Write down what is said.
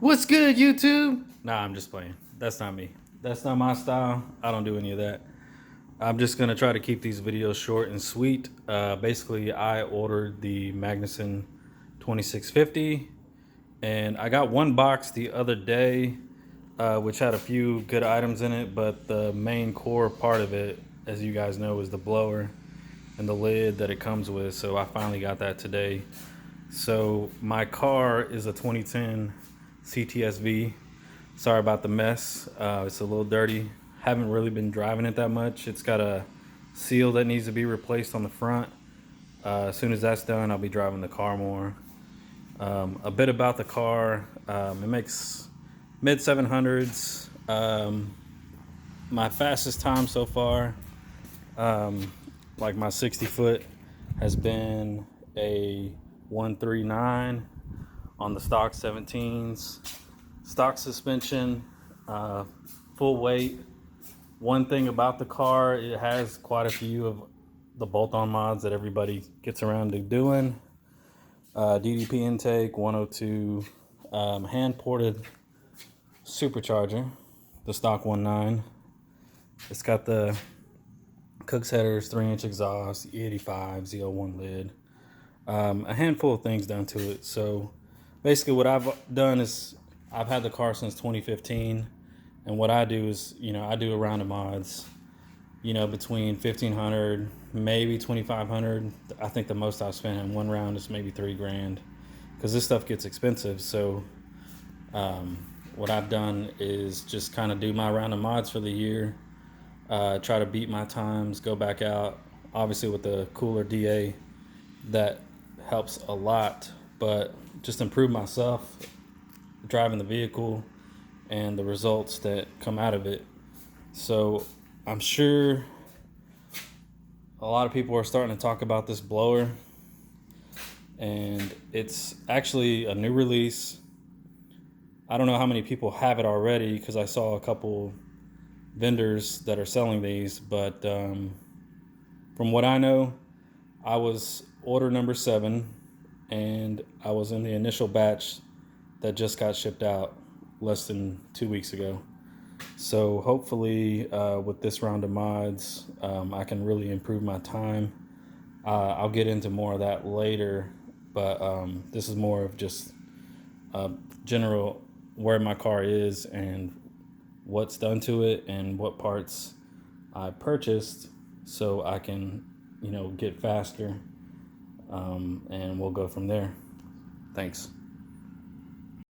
What's good, YouTube? Nah, I'm just playing. That's not me. That's not my style. I don't do any of that. I'm just gonna try to keep these videos short and sweet. Basically, I ordered the Magnuson 2650, and I got one box the other day, which had a few good items in it, but the main core part of it, as you guys know, is the blower and the lid that it comes with. So I finally got that today. So my car is a 2010 CTS-V. Sorry about the mess. It's a little dirty. Haven't really been driving it that much. It's got a seal that needs to be replaced on the front. As soon as that's done, I'll be driving the car more. A bit about the car. It makes mid 700s. My fastest time so far, like my 60 foot, has been a 139 on the stock 17s. Stock suspension, full weight. One thing about the car, it has quite a few of the bolt-on mods that everybody gets around to doing. DDP intake, 102, hand-ported supercharger, the stock 1.9. It's got the Cook's headers, 3-inch exhaust, E85, ZL1 lid. A handful of things done to it. So basically what I've done is I've had the car since 2015, and what I do is, I do a round of mods, between 1,500, maybe 2,500. I think the most I've spent in one round is maybe $3,000, because this stuff gets expensive. So what I've done is just kind of do my round of mods for the year, try to beat my times, go back out, obviously with the cooler DA. That helps a lot, but just improve myself driving the vehicle and the results that come out of it. So I'm sure a lot of people are starting to talk about this blower, and it's actually a new release. I don't know how many people have it already, because I saw a couple vendors that are selling these, but from what I know, I was order number 7, and I was in the initial batch that just got shipped out less than 2 weeks ago. So hopefully with this round of mods, I can really improve my time. I'll get into more of that later, but this is more of just general where my car is and what's done to it and what parts I purchased, so I can get faster, and we'll go from there. Thanks.